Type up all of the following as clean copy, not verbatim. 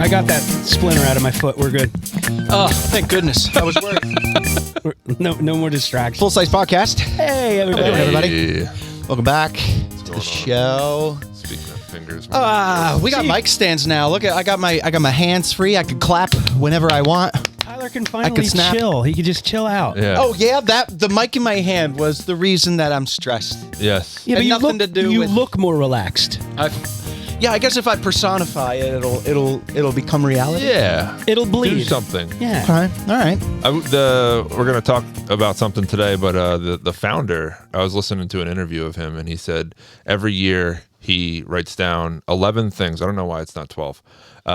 I got that splinter out of my foot. We're good. Oh, thank goodness. I was worried. No more distractions. Full Size Podcast. Hey, everybody. Hey, everybody. Welcome back to the show. Speaking of fingers. We got mic stands now. Look, I got my hands free. I can clap whenever I want. Tyler can finally chill. He can just chill out. Yeah. Oh yeah, the mic in my hand was the reason that I'm stressed. Yes. Yeah, but you look more relaxed. Yeah, I guess if I personify it, it'll become reality. Yeah. It'll bleed. Do something. Yeah. All right. We're going to talk about something today, but the founder, I was listening to an interview of him, and he said every year he writes down 11 things. I don't know why it's not 12.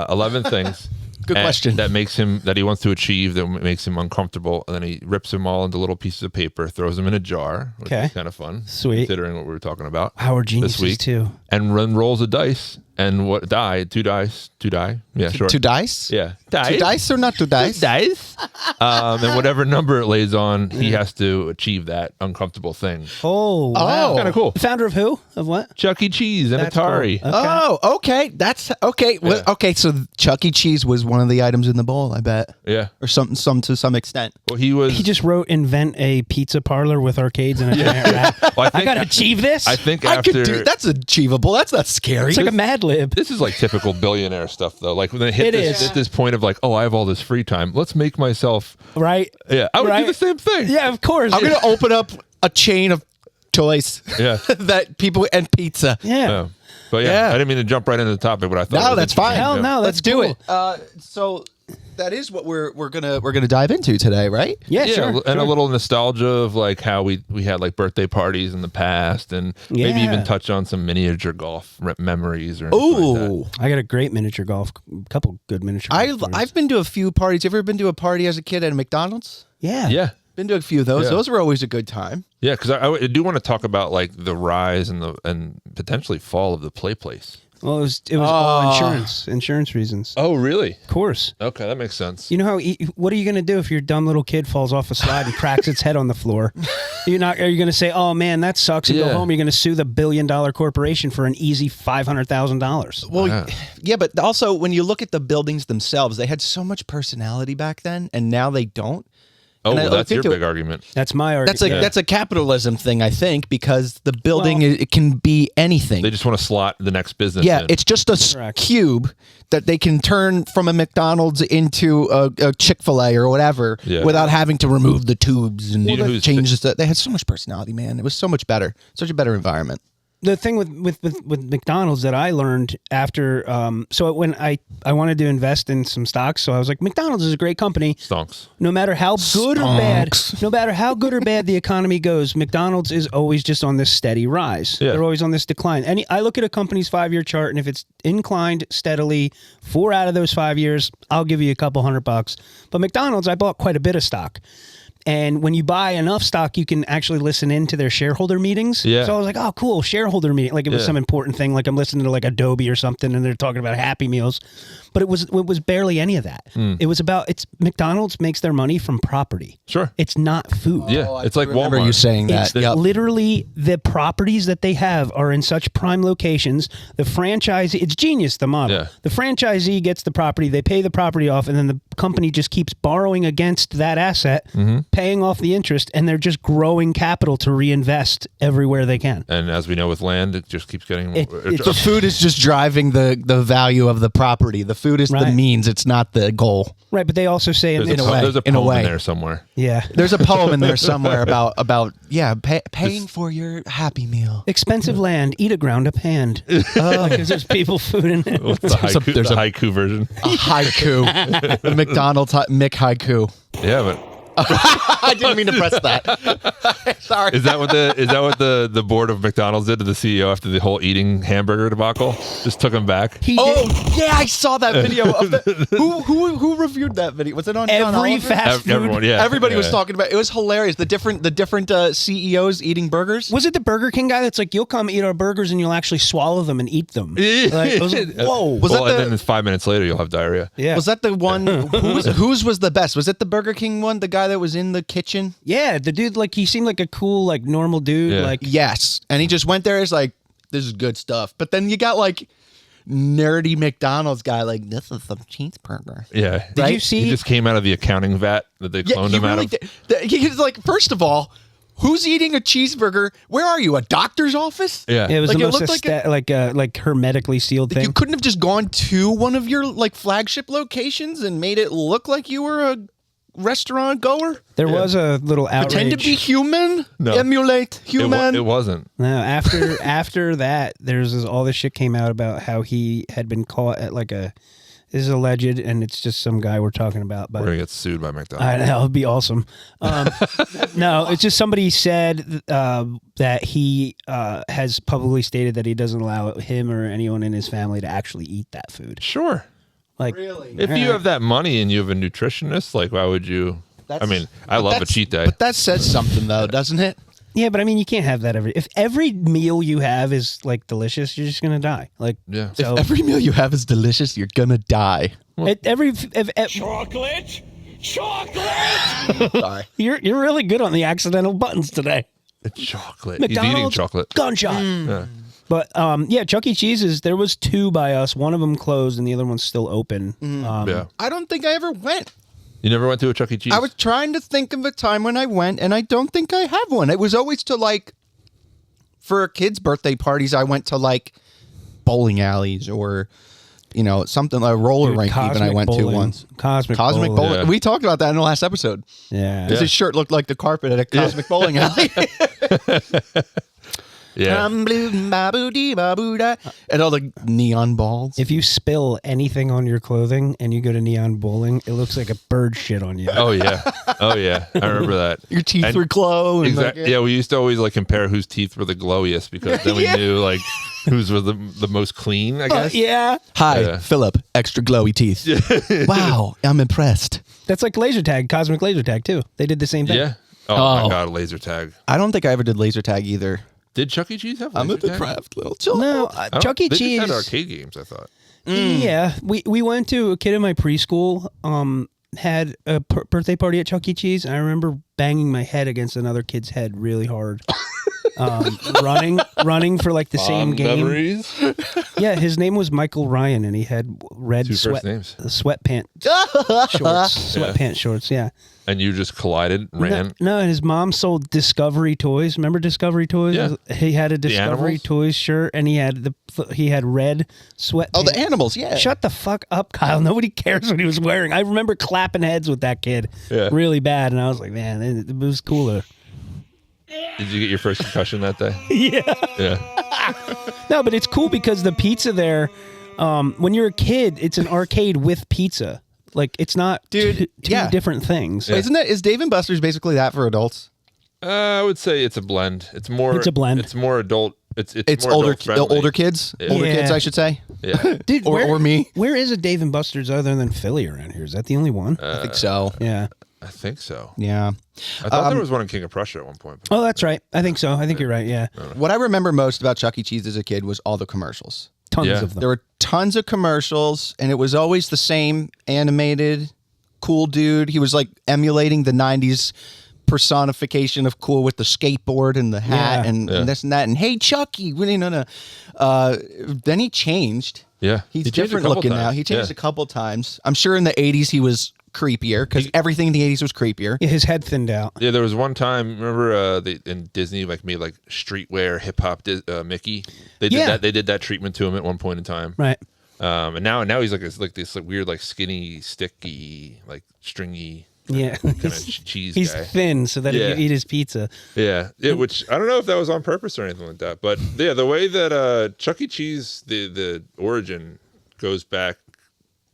11 things. Good question. That he wants to achieve, that makes him uncomfortable, and then he rips them all into little pieces of paper, throws them in a jar, which is kind of fun. Sweet. Considering what we were talking about. Our geniuses this week, too. And rolls a dice, and two die. Yeah, sure. Two dice? Yeah. Two dice or not two dice? Dice. And whatever number it lays on, he has to achieve that uncomfortable thing. Oh, wow. Kind of cool. The founder of who? Of what? Chuck E. Cheese and That's Atari. cool. Okay. Oh, okay. That's okay. Yeah. Well, okay, so Chuck E. Cheese was one of the items in the bowl, I bet. Yeah. Or some to some extent. Well, he just wrote invent a pizza parlor with arcades and a giant rat. Well, I gotta achieve this. I think I after could do that's achievable. That's not scary. It's like a Mad Lib. this is like typical billionaire stuff, though. Like when they hit this point of like, oh, I have all this free time. Let's make myself. Right? Yeah, I would do the same thing. Yeah, of course. I'm gonna open up a chain of toys. Yeah. that people and pizza. Yeah. But yeah, I didn't mean to jump right into the topic, but I thought. No, that's fine. Hell no, Let's do it. So that is what we're gonna dive into today, right? Yeah, sure. And a little nostalgia of like how we had like birthday parties in the past, and maybe even touch on some miniature golf memories or anything like that. I got a great miniature golf, couple good miniature golf I've been to a few parties. You ever been to a party as a kid at a McDonald's? Yeah. Yeah. Been to a few of those. Yeah. Those were always a good time. Yeah, because I do want to talk about like the rise and potentially fall of the play place. Well, it was all insurance reasons. Oh, really? Of course. Okay, that makes sense. You know how? What are you going to do if your dumb little kid falls off a slide and cracks its head on the floor? Are you going to say, "Oh man, that sucks," and go home? You're going to sue the billion-dollar corporation for an easy $500,000. Well, yeah, but also when you look at the buildings themselves, they had so much personality back then, and now they don't. Oh, well, that's your big argument. That's my argument. That's a capitalism thing, I think, because the building it can be anything. They just want to slot the next business. Yeah, in. it's just a cube that they can turn from a McDonald's into a Chick-fil-A or whatever without having to remove the tubes and change the. They had so much personality, man. It was so much better, such a better environment. The thing with McDonald's that I learned after, so when I wanted to invest in some stocks, so I was like, McDonald's is a great company. Stonks. No matter how good or bad the economy goes, McDonald's is always just on this steady rise. Yeah. They're always on this decline. And I look at a company's 5-year chart, and if it's inclined steadily 4 out of those 5 years, I'll give you a couple $100. But McDonald's, I bought quite a bit of stock. And when you buy enough stock, you can actually listen into their shareholder meetings. Yeah. So I was like, oh, cool, shareholder meeting. Like it was some important thing. Like I'm listening to like Adobe or something, and they're talking about Happy Meals. But it was barely any of that. It was McDonald's makes their money from property. Sure. It's not food. Yeah, it's like Walmart. I remember you saying that. It's literally the properties that they have are in such prime locations. The franchisee, it's genius, the model. Yeah. The franchisee gets the property, they pay the property off, and then the company just keeps borrowing against that asset, paying off the interest, and they're just growing capital to reinvest everywhere they can. And as we know with land, it just keeps getting more. The food is just driving the value of the property. The food is the means. It's not the goal. Right, but they also say there's a poem in there somewhere. Yeah. There's a poem in there somewhere about paying for your Happy Meal. Expensive land, eat a ground-up hand. Because there's people food in it. What's the haiku, the haiku version? A haiku. The McDonald's Mick haiku. Yeah, but I didn't mean to press that. Sorry. Is that what the board of McDonald's did to the CEO after the whole eating hamburger debacle? Just took him back. I saw that video of who reviewed that video? Was it on John every Oliver? fast food? Everyone, yeah. Everybody was talking about it. It was hilarious. The different CEOs eating burgers. Was it the Burger King guy that's like, you'll come eat our burgers and you'll actually swallow them and eat them? Like, it was like, whoa. And then 5 minutes later, you'll have diarrhea. Yeah. Was that the one? Whose was the best? Was it the Burger King one? The guy that was in the kitchen? Yeah, the dude, like, he seemed like a cool, like, normal dude. Yeah. Like, yes. And he just went there. He's like, this is good stuff. But then you got like nerdy McDonald's guy. Like, this is some cheeseburger. Yeah. Did you see? He just came out of the accounting vat that they cloned him out of. He's like, first of all, who's eating a cheeseburger? Where are you? A doctor's office? Yeah. It was Like, the it most looked like hermetically sealed thing. You couldn't have just gone to one of your like flagship locations and made it look like you were a restaurant goer? There was a little outrage. Pretend to be human? No. Emulate human? It wasn't. No, after that, all this shit came out about how he had been caught at like a. This is alleged, and it's just some guy we're talking about. But We're gonna get sued by McDonald's. I know, it'd be awesome. No, it's just somebody said that he has publicly stated that he doesn't allow him or anyone in his family to actually eat that food. Sure. Like, Really? If you have that money and you have a nutritionist, like, why would you? I love a cheat day. But that says something, though, doesn't it? yeah, but I mean, you can't have that if every meal you have is like delicious, you're just gonna die. Like, Yeah. So Every meal you have is delicious, you're gonna die. Chocolate! Sorry. You're really good on the accidental buttons today. It's chocolate. He's eating McDonald's chocolate. gunshot. Yeah. But yeah, Chuck E. Cheese's. There was 2 by us. One of them closed, and the other one's still open. Yeah. I don't think I ever went. You never went to a Chuck E. Cheese? I was trying to think of a time when I went, and I don't think I have one. It was always to like, for kids' birthday parties, I went to like bowling alleys or, you know, something like a roller rink. Even I went to once. Cosmic Bowling. Yeah. We talked about that in the last episode. Yeah. Because his shirt looked like the carpet at a Cosmic Bowling Alley. Yeah. And all the neon balls. If you spill anything on your clothing and you go to neon bowling, it looks like a bird shit on you. Oh yeah. Oh yeah. I remember that. Your teeth And- would glow. And Exactly. like, Yeah, we used to always like compare whose teeth were the glowiest because then we Yeah. knew like whose were the most clean, I guess. Yeah. Hi, Yeah. Philip. Extra glowy teeth. Wow, I'm impressed. That's like laser tag, cosmic laser tag too. They did the same thing. Yeah. Oh, my Oh. God, laser tag. I don't think I ever did laser tag either. Did Chuck E. Cheese have I'm laser a tag? depraved little child. No, Chuck E. They Cheese. just had arcade games, I thought. Yeah, we went to a kid in my preschool. Had a birthday party at Chuck E. Cheese, and I remember banging my head against another kid's head really hard. Running for like the same game. Memories. Yeah, his name was Michael Ryan, and he had red 2 first names. sweatpants shorts. Yeah. And you just collided, ran. No, his mom sold Discovery toys. Remember Discovery toys? Yeah. He had a Discovery animals? Toys shirt, and he had red sweatpants. Oh, the animals, yeah. Shut the fuck up, Kyle. Nobody cares what he was wearing. I remember clapping heads with that kid Yeah. really bad, and I was like, man, it was cooler. Did you get your first concussion that day? Yeah. Yeah. No, but it's cool because the pizza there, when you're a kid, it's an arcade with pizza. Like, it's not two yeah. different things. Yeah. Isn't it? Is Dave and Buster's basically that for adults? I would say it's a blend. It's more. It's a blend. It's more adult. It's It's more older adult-friendly. older kids? Yeah. Older Yeah. kids, I should say. Yeah. Dude, Or me. Where is a Dave and Buster's other than Philly around here? Is that the only one? I think so. Yeah. I think so. Yeah. I thought there was one in King of Prussia at one point. Oh, that's right. I think so. I think you're right. Yeah. What I remember most about Chuck E. Cheese as a kid was all the commercials. Tons Yeah. of them. There were tons of commercials, and it was always the same animated, cool dude. He was like emulating the 90s personification of cool with the skateboard and the hat Yeah. and this and that. And hey, Chucky. No. Then he changed. Yeah. He's He changed a different couple looking times. now. He changed Yeah. a couple times. I'm sure in the 80s he was creepier because everything in the 80s was creepier. Yeah, his head thinned out. Yeah, there was one time. Remember, in Disney, like made like streetwear hip hop Mickey. They did Yeah. that. They did that treatment to him at one point in time. Right. And now he's like this weird, like skinny, sticky, like stringy Yeah. kind of cheese He's guy. thin so that he Yeah. can eat his pizza. Yeah, which I don't know if that was on purpose or anything like that. But yeah, the way that Chuck E. Cheese, the origin goes back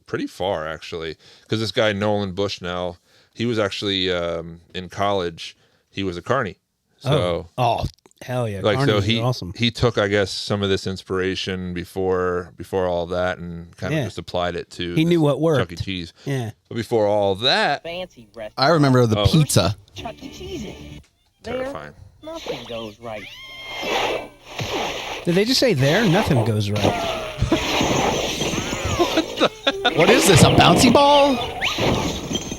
pretty far actually, because this guy Nolan Bushnell, he was actually in college. He was a carny, so Oh, hell yeah. like so Carnies he are awesome. he took, I guess, some of this inspiration before all that and kind of Yeah. just applied it to. He knew what worked. Chuck E. Cheese. Yeah. But before all that, Fancy restaurant. I remember the Oh. pizza. Chuck E. Cheese. There, terrifying. nothing goes right. Did they just say there? Nothing goes right. What is this? A bouncy ball?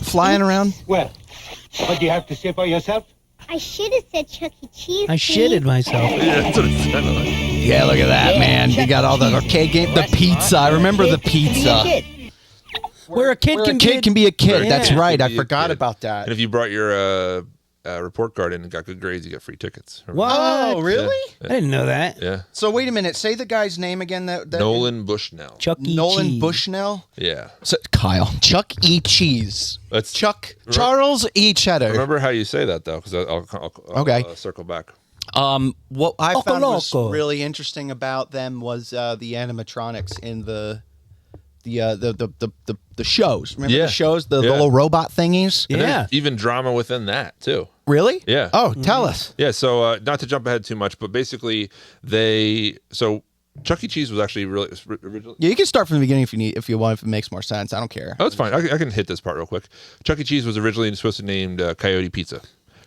Flying around? Well, what do you have to say for yourself? I should have said Chuck E. Cheese. I shitted myself. Yeah, that's what it sounded like. Yeah, look at that, man. You got all the arcade game, the pizza. I remember the pizza. Where a kid Where can a kid can be a kid. Yeah. That's right. I Be a forgot kid. about that. And if you brought your report card in and got good grades, you get free tickets. Remember? What? Oh, really? I didn't know that. Yeah. So wait a minute. Say the guy's name again. That Nolan Bushnell. Chuck E. Nolan Cheese. Bushnell. Yeah. So, Kyle. Chuck E. Cheese. That's Charles E. Cheddar. Remember how you say that though, because I'll Okay. Circle back. What I Oco found was Loco. really interesting about them was the animatronics in the shows. Remember Yeah. the shows, the Yeah. little robot thingies? And there's Yeah. even drama within that too. Really? Yeah. Oh, tell us. Yeah, so not to jump ahead too much, but basically Chuck E. Cheese was actually really originally. Yeah, you can start from the beginning if you want, if it makes more sense. I don't care. Oh, it's fine. I can hit this part real quick. Chuck E. Cheese was originally supposed to be named Coyote Pizza,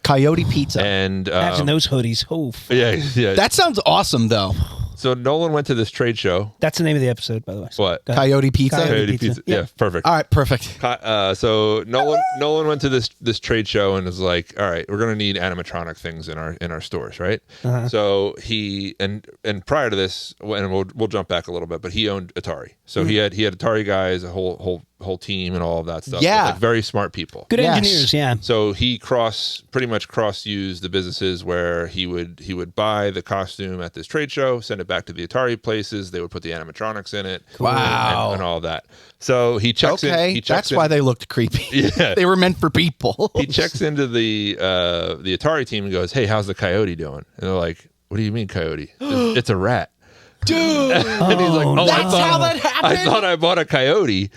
Coyote Pizza. and Imagine those hoodies. Oh, yeah. That sounds awesome, though. So Nolan went to this trade show. that's the name of the episode, by the way. What? Go ahead. Coyote Pizza. Coyote. Coyote Pizza. Yeah. Yeah, perfect. All right, perfect. So Nolan went to this trade show and was like, all right, we're gonna need animatronic things in our stores, right? So he and prior to this, and we'll jump back a little bit, but he owned Atari. So he had Atari guys, a whole team, and all of that stuff. Yeah. Like very smart people. Good Yes. engineers, yeah. So he pretty much cross used the businesses where he would buy the costume at this trade show, send it back to the Atari places. They would put the animatronics in it, Wow. and all that. So he checks in. Okay, He checks that's in, why they looked creepy. Yeah. They were meant for people. he checks into the Atari team and goes, "Hey, how's the Coyote doing?" And they're like, "What do you mean, Coyote? It's a rat." Dude, And he's like, "Oh, that's how that happened? I thought I bought a coyote,"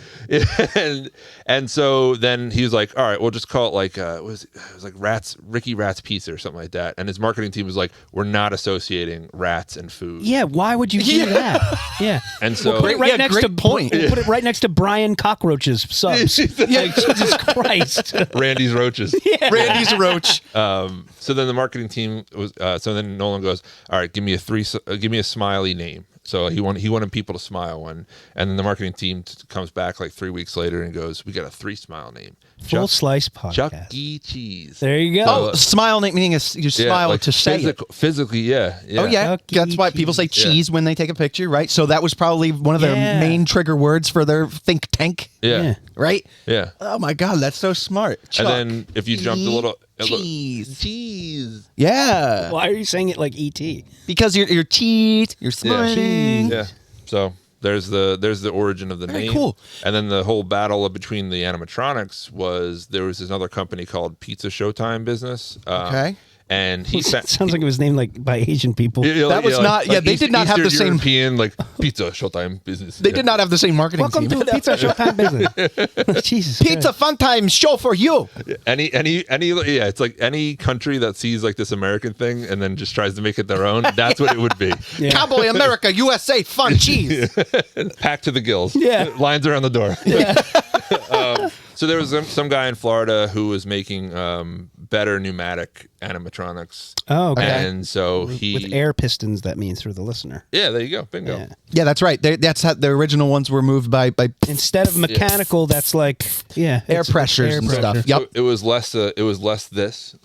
and so then he was like, "All right, we'll just call it like it was like Ricky Rat's Pizza or something like that." And his marketing team was like, "We're not associating rats and food." Yeah, why would you do that? Yeah. And so Put it right next to point. Put it right next to Brian Cockroach's subs. Like, Jesus Christ. Randy's roaches. Randy's roach. So then the marketing team was. So then Nolan goes, "All right, give me a smiley name." So he wanted people to smile, and then the marketing team comes back like 3 weeks later and goes, "We got a 3-smile name, Full Slice Podcast. Chuck E. Cheese." There you go. Oh, smile meaning you smile like to say it. physically, yeah. Oh yeah, Chuck E. that's why people say Cheese. cheese when they take a picture, right? So that was probably one of their Yeah. main trigger words for their think tank, Yeah. right? Yeah. Oh my god, that's so smart. Chuck And then if you jumped a little cheese, yeah, Why are you saying it like E.T.? because you're cheese, you're smiling. Yeah. So there's the origin of the Very name. cool. And then the whole battle between the animatronics was there was this other company called Pizza Showtime Business. Okay. And he Sounds like it was named like by Asian people. That was not- yeah, they did not have the same- European like Pizza Showtime Business. They did not have the same marketing Welcome team. to Pizza Showtime Business. Jesus. Pizza Christ. Fun Time show for you. Any yeah, it's like any country that sees like this American thing and then just tries to make it their own. That's what it would be. Yeah. Cowboy America USA Fun Cheese. Packed to the gills. Yeah. Lines around the door. So there was some guy in Florida who was making better pneumatic animatronics. Oh, okay. And so he With air pistons, that means for the listener. Yeah, there you go. Bingo. Yeah. Yeah, that's right. That's how the original ones were moved by Instead of mechanical, that's like air it's pressures air and pressure. stuff. Yep. So it was less this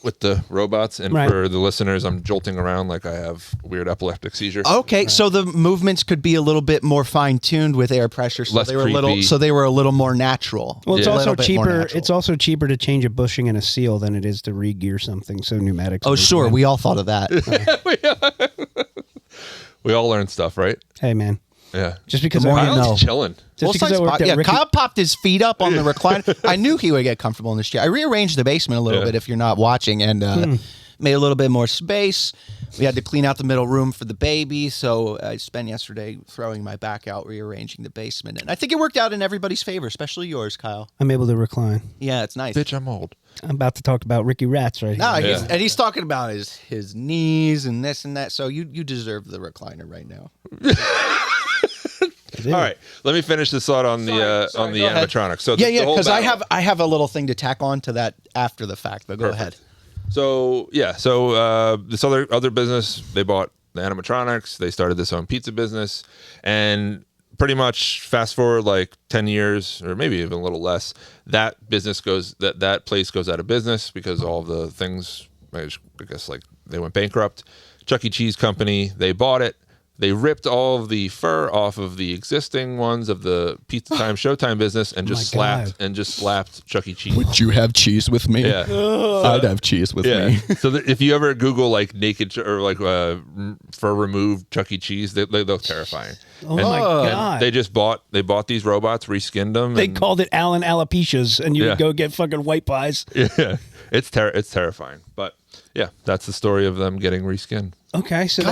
with the robots, and Right. for the listeners, I'm jolting around like I have weird epileptic seizure. Okay, so the movements could be a little bit more fine tuned with air pressure, so Less they were creepy. a little more natural. Well, it's Yeah. A also little bit more cheaper. natural. It's also cheaper to change a bushing and a seal than it is to re-gear something. So pneumatics. Oh, are sure, good. we all thought of that. We all learn stuff, right? Hey, man. Yeah. Just because more I you Kyle's know. chilling. Just because I worked at Ricky, Kyle popped his feet up on the recliner. I knew he would get comfortable in this chair. I rearranged the basement a little Yeah. bit if you're not watching, and made a little bit more space. We had to clean out the middle room for the baby, so I spent yesterday throwing my back out, rearranging the basement, and I think it worked out in everybody's favor, especially yours, Kyle. I'm able to recline. Yeah, it's nice. Bitch, I'm old. I'm about to talk about Ricky Rats right here. No, Yeah. he's talking about his knees and this and that. So you deserve the recliner right now. All right, let me finish this thought on the Sorry, go ahead. animatronics. So Yeah, the whole because battle- I have a little thing to tack on to that after the fact. But go ahead. So this other business, they bought the animatronics. They started this own pizza business, and pretty much fast forward like 10 years or maybe even a little less, that place goes out of business because all the things I guess like they went bankrupt. Chuck E. Cheese company, they bought it. They ripped all of the fur off of the existing ones of the Pizza Time, Showtime business, and just slapped Chuck E. Cheese. Would you have cheese with me? Yeah, I'd have cheese with me. So if you ever Google like naked or like fur removed Chuck E. Cheese, they look terrifying. Oh my God! They bought these robots, reskinned them. They called it Alan Alopecia's, and you would go get fucking white pies. Yeah, it's terrifying. But yeah, that's the story of them getting reskinned. Okay, so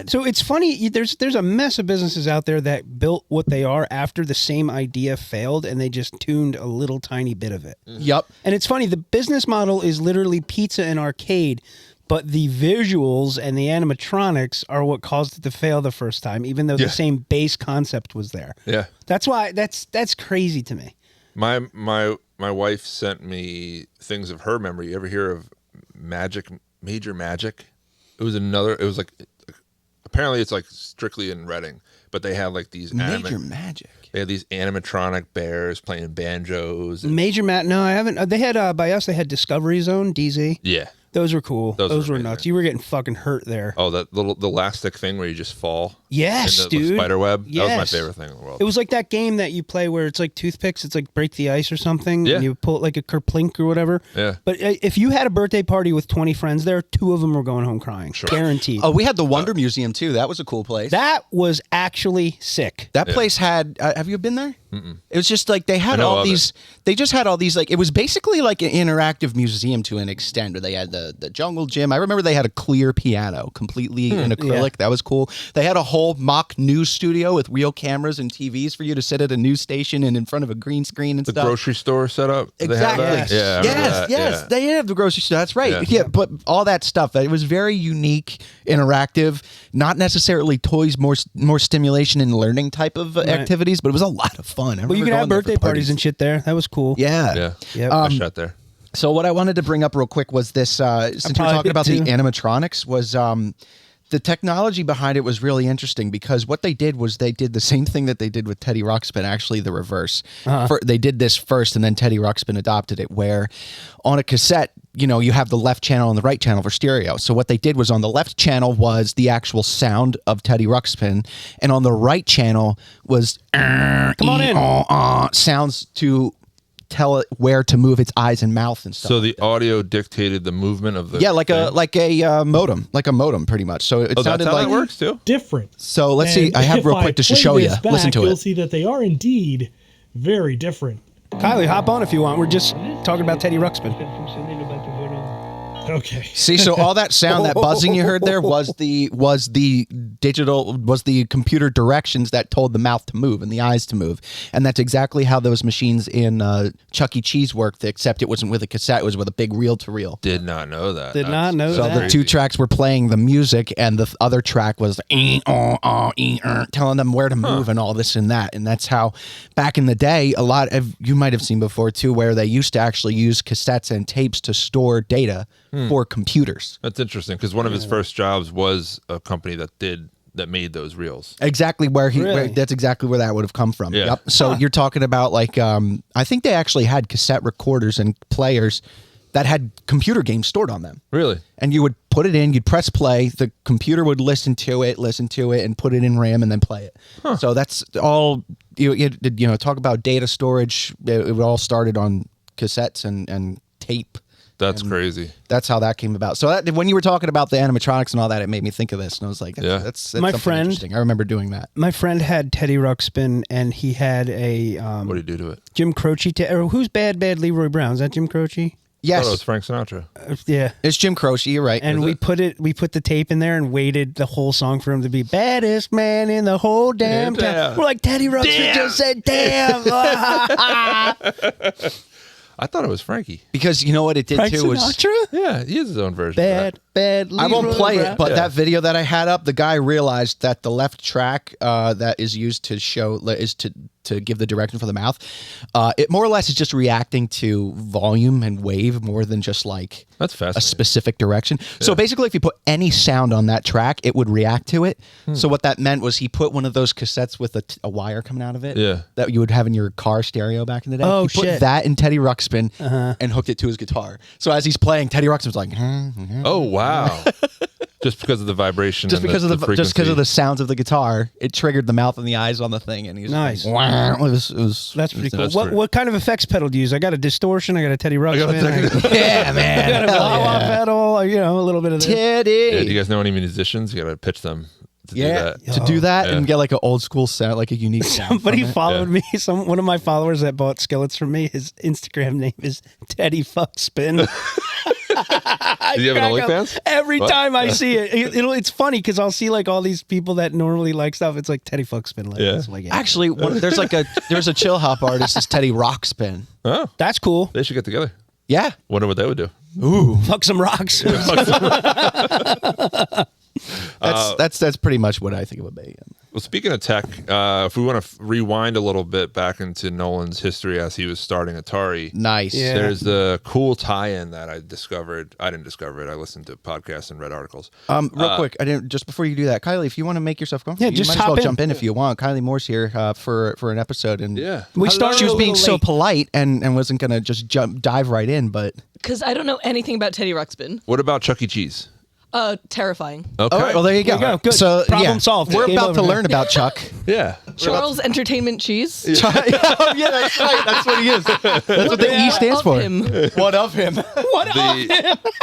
so it's funny. There's a mess of businesses out there that built what they are after the same idea failed, and they just tuned a little tiny bit of it. Yep. And it's funny. The business model is literally pizza and arcade, but the visuals and the animatronics are what caused it to fail the first time, even though the same base concept was there. Yeah, that's why that's crazy to me. My wife sent me things of her memory. You ever hear of Major Magic? It was like, apparently it's like strictly in Reading, but they had like these Major Magic. They had these animatronic bears playing banjos. No, I haven't. They had by us. They had Discovery Zone, DZ. Yeah, those were cool. Those were amazing. nuts. You were getting fucking hurt there. Oh, the elastic thing where you just fall. Yes, the dude. Spider web. Yes. That was my favorite thing in the world. It was like that game that you play where it's like toothpicks. It's like break the ice or something. Yeah. And you pull it like a kerplink or whatever. Yeah. But if you had a birthday party with 20 friends there, 2 of them were going home crying. Sure. Guaranteed. Oh, we had the Wonder Museum too. That was a cool place. That was actually sick. That place had. Have you been there? Mm-mm. It was just like they had all these. They just had all these like it was basically like an interactive museum to an extent. Where they had the jungle gym. I remember they had a clear piano, completely in acrylic. Yeah. That was cool. They had a whole mock news studio with real cameras and TVs for you to sit at a news station and in front of a green screen and stuff. The grocery store setup. Exactly. Yes. They have the grocery store. That's right. Yeah, but all that stuff. It was very unique, interactive. Not necessarily toys, more stimulation and learning type of activities, but it was a lot of fun. Well, you could have birthday parties and shit there. That was cool. Yeah. Yep. I shot there. So what I wanted to bring up real quick was this, since we're talking about the animatronics, was the technology behind it was really interesting because what they did was they did the same thing that they did with Teddy Ruxpin, actually the reverse. They did this first and then Teddy Ruxpin adopted it, where on a cassette, you have the left channel and the right channel for stereo. So what they did was on the left channel was the actual sound of Teddy Ruxpin, and on the right channel was sounds to tell it where to move its eyes and mouth and stuff. So the audio dictated the movement of the like a modem pretty much. So it sounded that's how like it works too. Different. So let's see. I have real quick just to show you. Listen to it. You'll see that they are indeed very different. Kylie, hop on if you want. We're just talking about Teddy Ruxpin. Okay. See, so all that sound, that buzzing you heard there was the computer directions that told the mouth to move and the eyes to move. And that's exactly how those machines in Chuck E. Cheese worked, except it wasn't with a cassette, it was with a big reel-to-reel. Did not know that. So the 2 tracks were playing the music and the other track was telling them where to move and all this and that. And that's how, back in the day, a lot of, you might have seen before too, where they used to actually use cassettes and tapes to store data for computers. That's interesting because one of his first jobs was a company that made those reels. Exactly that's exactly where that would have come from. Yeah. Yep. So you're talking about like I think they actually had cassette recorders and players that had computer games stored on them. Really? And you would put it in, you'd press play, the computer would listen to it and put it in RAM and then play it. So that's all you talk about data storage. It all started on cassettes and tape. That's crazy. That's how that came about. So when you were talking about the animatronics and all that, it made me think of this, and I was like, "That's my friend." Interesting. I remember doing that. My friend had Teddy Ruxpin, and he had a what did he do to it? Jim Croce. Who's bad Leroy Brown? Is that Jim Croce? Yes, it was Frank Sinatra. Yeah, it's Jim Croce. You're right. And we put the tape in there and waited the whole song for him to be baddest man in the whole damn town. We're like, Teddy Ruxpin just said, "Damn." I thought it was Frankie. Because you know what it did Frank too Sinatra? was yeah, he has his own version. Bad badly. I won't play run it, but Yeah. that video that I had up, the guy realized that the left track that is used to show is to give the direction for the mouth. It more or less is just reacting to volume and wave more than just like That's a fascinating. specific direction. So basically, if you put any sound on that track, it would react to it. So what that meant was he put one of those cassettes with a wire coming out of it. Yeah. That you would have in your car stereo back in the day. Oh, he put shit. that in Teddy Ruxpin and hooked it to his guitar. So as he's playing, Teddy Ruxpin's like, Oh wow! Just because of the vibration. just and because of the just because frequency. of the sounds of the guitar, it triggered the mouth and the eyes on the thing, and he's Nice. Like, wow. It was That's pretty cool. That's What pretty- what kind of effects pedal do you use? I got a distortion. I got a Teddy Ruxpin. yeah, I man. got a Hell wah-wah yeah. pedal. You know, a little bit of this. Teddy. Yeah, do you guys know any musicians? You got to pitch them to do that. to do that Yeah. and get like an old school sound, like a unique sound. Somebody from it. followed me. One of my followers that bought skillets from me. His Instagram name is Teddy Fuck Spin. Do you have an Crack up OnlyFans? Every What? time I see it, it's funny because I'll see like all these people that normally like stuff. It's like Teddy Fuck Spin. Like, Yeah. it's like, Actually, there's a chill hop artist, is Teddy Rockspin. Oh, that's cool. they should get together. Yeah. Wonder what they would do. Ooh. Fuck some rocks. That's pretty much what I think it would be. Well, speaking of tech, if we want to rewind a little bit back into Nolan's history as he was starting Atari, Nice. Yeah. there's a cool tie-in that I discovered. I didn't discover it. I listened to podcasts and read articles. Real quick, just before you do that, Kylie, if you want to make yourself comfortable, Yeah, just you might as hop well in. jump in if you want. Kylie Moore's here for an episode, and Yeah. We started she was a being little so late. polite and wasn't gonna just dive right in, but Because I don't know anything about Teddy Ruxpin. What about Chuck E. Cheese? Terrifying. Okay. all right, well there you go. There you go. Good. So Problem solved. We're Game about over. to learn about Chuck. Yeah. Charles Entertainment Cheese. Yeah, that's right. That's what he is. That's what the E stands Of for. him. What of him?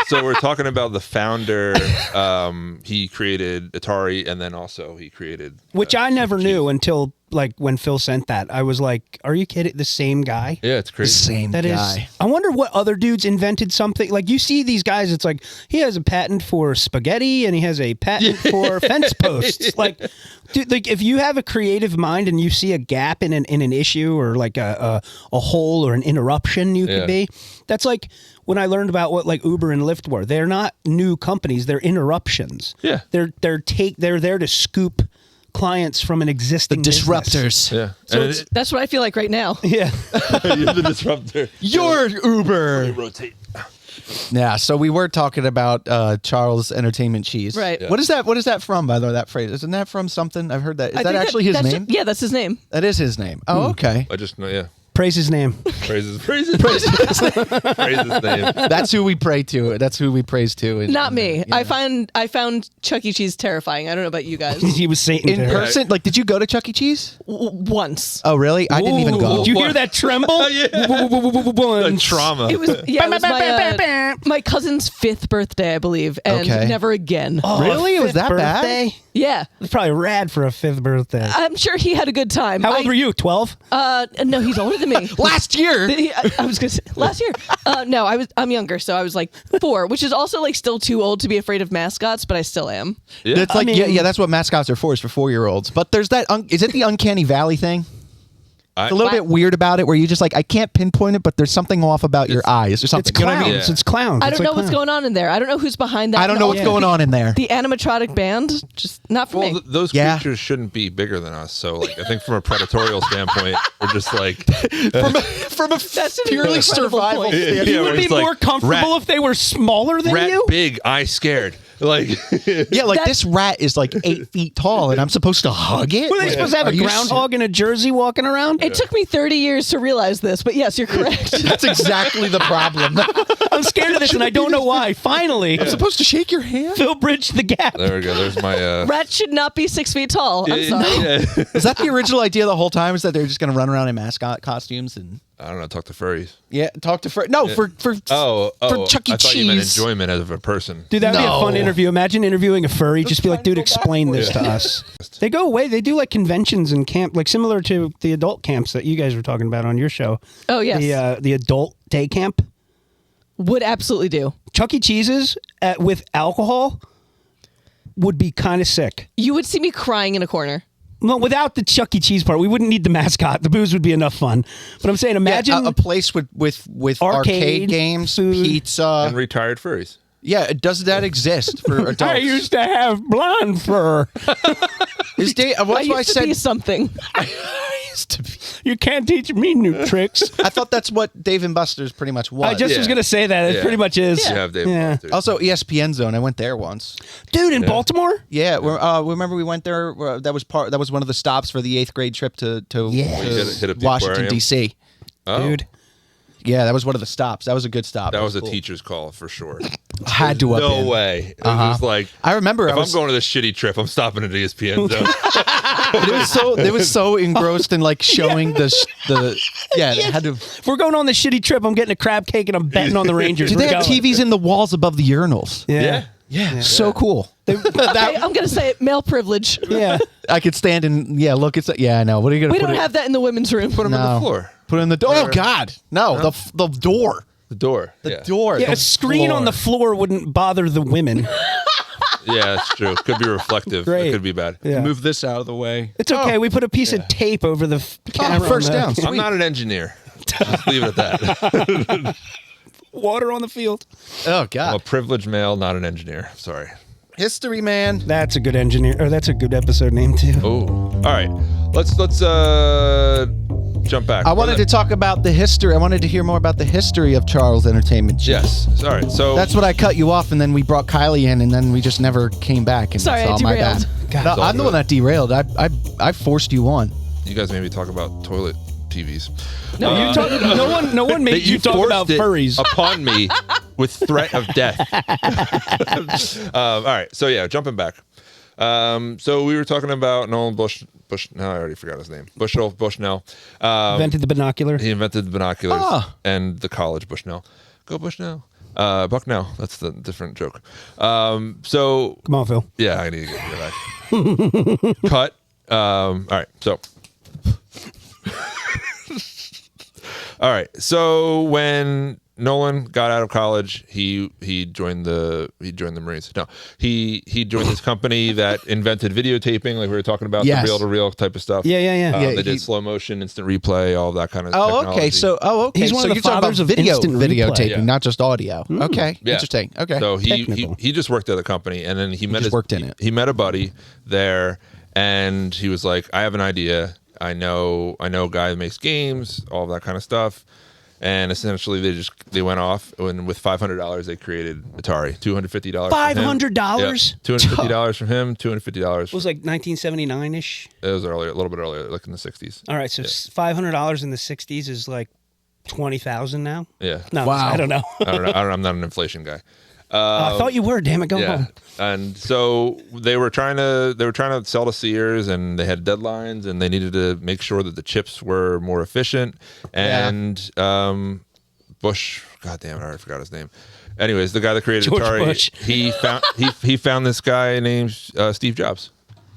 So we're talking about the founder. He created Atari, and then also he created Which I never knew until like when Phil sent that. I was like, "Are you kidding? The same guy?" Yeah, it's crazy. Same That is. guy. I wonder what other dudes invented something. Like you see these guys, it's like he has a patent for spaghetti and he has a patent for fence posts. Like, dude, like if you have a creative mind and you see a gap in an issue or like a hole or an interruption, you Yeah. could be. That's like when I learned about what like Uber and Lyft were. They're not new companies. They're interruptions. Yeah. They're there to scoop clients from an existing business. Disruptors. Yeah. So And it's- That's what I feel like right now. Yeah. you're the disruptor. You're Uber. Rotate. Yeah, so we were talking about Charles Entertainment Cheese. Right. Yeah. What is that? What is that from, by the way, that phrase? Isn't that from something? I've heard that. Is I that think actually his that's name? yeah, that's his name. That is his name. Oh, okay. I just know. Yeah. Praise his name. Praises his name. That's who we pray to. That's who we praise to. Not me. Yeah. I found Chuck E. Cheese terrifying. I don't know about you guys. He was Satan. In to her. person? Like, did you go to Chuck E. Cheese? Once. Oh, really? I didn't even go. Did you hear that tremble? The trauma. It was it was my cousin's 5th birthday, I believe, and Okay. never again. Really? It was that bad? birthday? Yeah. It's probably rad for a 5th birthday. I'm sure he had a good time. How old were you? 12? No, he's older than me. Last year. I was gonna say last year. No, I'm younger, so I was like 4, which is also like still too old to be afraid of mascots, but I still am. Yeah. That's like, I mean- yeah, that's what mascots are for, is for 4-year-olds. But there's that, is it the Uncanny Valley thing? It's a little bit weird about it where you just like, I can't pinpoint it, but there's something off about your eyes or something. It's You know what I clowns. mean? Yeah. It's clowns. I It's don't know like what's clowns. going on in there. I don't know who's behind that. I don't know what's going on in there. The animatronic band, just not for Well, me. those Yeah. creatures shouldn't be bigger than us. So, like, I think from a predatorial standpoint, we're just like, From a That's an purely incredible survival point. standpoint. You where would be it's like, more comfortable rat- if they were smaller than rat you? big, eye scared. Like, Yeah, like this rat is like 8 feet tall, and I'm supposed to hug it. Were they supposed to have Are a you groundhog in a jersey walking around? It took me 30 years to realize this, but yes, you're correct. That's exactly the problem. I'm scared of this, and I don't know why. Finally, I'm supposed to shake your hand. Phil bridged the gap. there we go. There's my. Rats should not be 6 feet tall. I'm sorry. Yeah. Is that the original idea the whole time? Is that they're just going to run around in mascot costumes and I don't know. Talk to furries. talk to for Oh, Chuck E. I thought you meant Cheese. enjoyment of a person. Dude, that'd be a No. fun interview. Imagine interviewing a furry. Just be like, dude, explain this to us. They go away. They do like conventions and camp, like similar to the adult camps that you guys were talking about on your show. Oh, yes. The adult day camp. Would absolutely do. Chuck E. Cheese's with alcohol would be kind of sick. You would see me crying in a corner. No, without the Chuck E. Cheese part, we wouldn't need the mascot. The booze would be enough fun. But I'm saying, imagine a place with arcade Arcade, games, food. pizza. And retired furries. Yeah, does that exist for adults? I used to have blonde fur. Is Dave? I What's why I used to be said something. I used to be. You can't teach me new tricks. I thought that's what Dave and Buster's pretty much was. I just was going to say that. It Yeah. pretty much is. You have Dave Yeah. Buster's. Also, ESPN Zone. I went there once. Dude, in Baltimore? Yeah, remember we went there. That was one of the stops for the 8th grade trip to hit up the Washington aquarium? D.C. Oh, Dude. Yeah, that was one of the stops. That was a good stop. that was a cool. teacher's call for sure. Had to up No in. way. It was just like, I remember if I was I'm going to this shitty trip, I'm stopping at ESPN Zone. they was so engrossed in like showing the they had to. If we're going on this shitty trip, I'm getting a crab cake and I'm betting on the Rangers. Did We're they have going. TVs in the walls above the urinals? Yeah. Yeah, so cool. I'm gonna say it, male privilege. Yeah. I could stand and look. It's I know. What are you gonna We put don't it? have that in the women's room. Put them on No. the floor. Put it in the door. Oh God, no! The door. The door. The yeah. door. Yeah, the a screen on the floor wouldn't bother the women. Yeah, that's true. Could be reflective. Great. It could be bad. Yeah. Move this out of the way. It's okay. We put a piece of tape over the camera. first on the- down. I'm Sweet. not an engineer. Just leave it at that. Water on the field. Oh I'm a God. privileged male, not an engineer. Sorry. History, man. That's a good engineer. Or that's a good episode name too. Oh, all right. Let's jump back. I wanted to talk about the history. I wanted to hear more about the history of Charles Entertainment. Yes. All right. So That's what I cut you off, and then we brought Kylie in, and then we just never came back. And Sorry, that's I all my derailed. bad. God, No, I'm the one that derailed. I forced you on. you guys maybe talk about toilet TVs. No, you talk, no one made That you talk forced about it furries. upon me with threat of death. All right. So yeah, jumping back. So we were talking about Nolan Bush. No, I already forgot his name. Bushnell. Invented the binocular. He invented the binoculars Ah. and the college Bushnell. Go Bushnell. Bucknell. That's the different joke. So Come on, Phil. yeah, I need to get back. Cut. All right. So. All right. So when Nolan got out of college, he joined the Marines. No, he joined this company that invented videotaping, like we were talking about, Yes. the reel-to-reel type of stuff. Yeah. Yeah, They did slow motion, instant replay, all that kind of. Oh, technology. okay. So, He's one so of the you're talking about fathers of video instant videotaping, replay. Yeah. not just audio. Okay, Yeah. interesting. Okay. So Technical. he just worked at the company, and then he met just worked in it. He met a buddy there, and he was like, "I have an idea. I know a guy that makes games, all that kind of stuff." And essentially, they went off, and with $500, they created Atari. $250. $500? $250 from him. $250. It was like 1979-ish. It was earlier, a little bit earlier, like in the 60s. All right, so $500 in the 60s is like 20,000 now. Yeah. No, Wow. I don't know. I don't know. I'm not an inflation guy. I thought you were. Damn it, go Yeah, home. and so they were trying to sell to Sears, and they had deadlines, and they needed to make sure that the chips were more efficient. And Bush, God damn it, I already forgot his name. Anyways, the guy that created George Atari, Bush. he found this guy named Steve Jobs,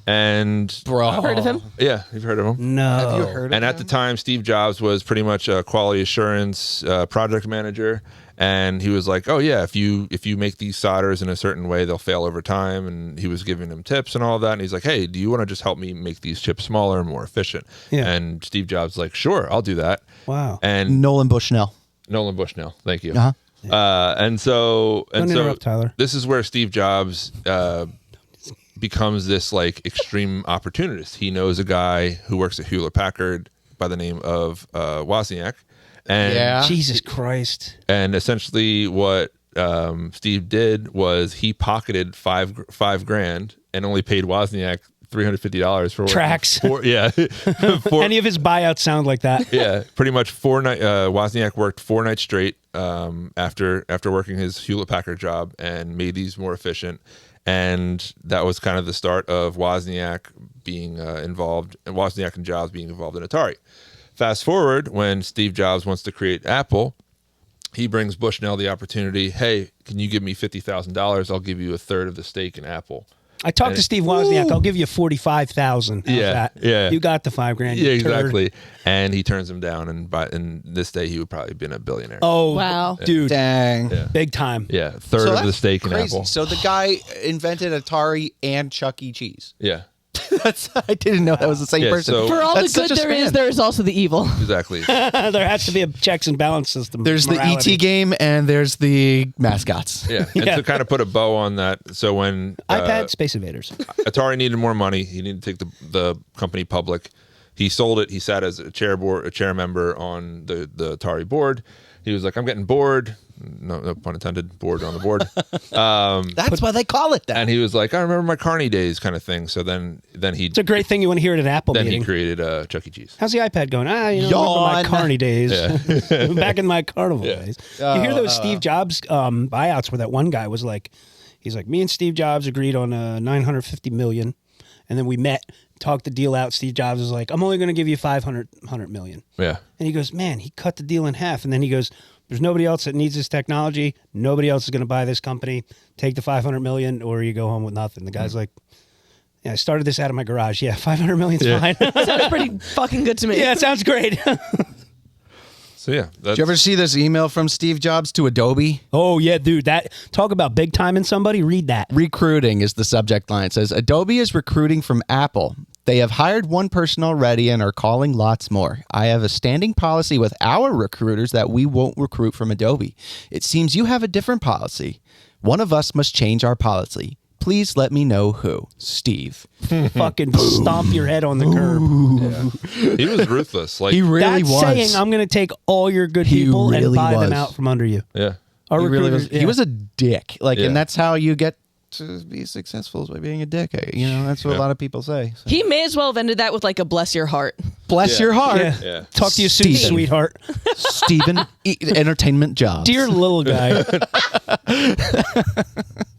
and Bro, Heard of him? yeah, you've heard of him. No. have you heard of And at the time, Steve Jobs was pretty much a quality assurance project manager, and he was like, "Oh yeah, if you make these solders in a certain way, they'll fail over time." And he was giving them tips and all that. And he's like, "Hey, do you want to just help me make these chips smaller and more efficient?" Yeah. And Steve Jobs was like, "Sure, I'll do that." Wow. And Nolan Bushnell. Nolan Bushnell, thank you. Uh-huh. And so Don't interrupt, Tyler. this is where Steve Jobs becomes this like extreme opportunist. He knows a guy who works at Hewlett Packard by the name of Wozniak, and Yeah. Jesus Christ. and essentially what Steve did was he pocketed $5,000 and only paid Wozniak $350 for working Tracks. Any of his buyouts sound like that. Yeah, pretty much 4 nights. Wozniak worked 4 nights straight after working his Hewlett Packard job and made these more efficient. And that was kind of the start of Wozniak being involved, and Wozniak and Jobs being involved in Atari. Fast forward, when Steve Jobs wants to create Apple, he brings Bushnell the opportunity. Hey, can you give me $50,000? I'll give you a third of the stake in Apple. I talked to Steve Wozniak. I'll give you 45,000. How's Yeah, that? yeah. You got the $5,000. Yeah, you turd. exactly. And he turns him down, and in this day, he would probably been a billionaire. Oh, Wow. dude. Dang. Yeah. Big time. Yeah, third So of the that's stake in crazy. Apple. So the guy invented Atari and Chuck E. Cheese. Yeah. I didn't know that was the same person. So For all That's the good such a there is, span. there is also the evil. exactly. There has to be a checks and balance system. There's the morality. ET game and there's the mascots. Yeah. And to kind of put a bow on that, so when iPad Space Invaders. Atari needed more money, he needed to take the company public. He sold it. He sat as a chair member on the Atari board. He was like, I'm getting bored. No pun intended. Bored on the board. That's why they call it that. And he was like, I remember my Carney days, kind of thing. So then he It's a great thing you want to hear at an Apple then meeting. he created Chuck E. Cheese. How's the iPad going? Remember my Yawn. Carney days. Back in my carnival days. You hear those Steve Jobs buyouts where that one guy was like, he's like, me and Steve Jobs agreed on $950 million. And then we met, talked the deal out. Steve Jobs was like, I'm only going to give you $500 million. Yeah. And he goes, man, he cut the deal in half. And then he goes, there's nobody else that needs this technology. Nobody else is going to buy this company. Take the $500 million or you go home with nothing. The guy's like, yeah, I started this out of my garage. Yeah, $500 million's fine. Sounds pretty fucking good to me. Yeah, it sounds great. So yeah. Did you ever see this email from Steve Jobs to Adobe? Oh, yeah, dude. That talk about big time in somebody. Read that. Recruiting is the subject line. It says, Adobe is recruiting from Apple. They have hired one person already and are calling lots more. I have a standing policy with our recruiters that we won't recruit from Adobe. It seems you have a different policy. One of us must change our policy. Please let me know who. Steve. Fucking stomp your head on the curb. He was ruthless. Like He really That's was. saying I'm going to take all your good He people and really buy was. them out from under you. yeah. Our He really recruiters- was. He was a dick. Like, Yeah. and that's how you get to be successful is by being a dick. You know, that's what a lot of people say. So. He may as well have ended that with like a bless your heart. Bless Yeah. your heart, Yeah. Yeah. Talk to you soon, Steven. sweetheart. Stephen. Entertainment Jobs. Dear little guy.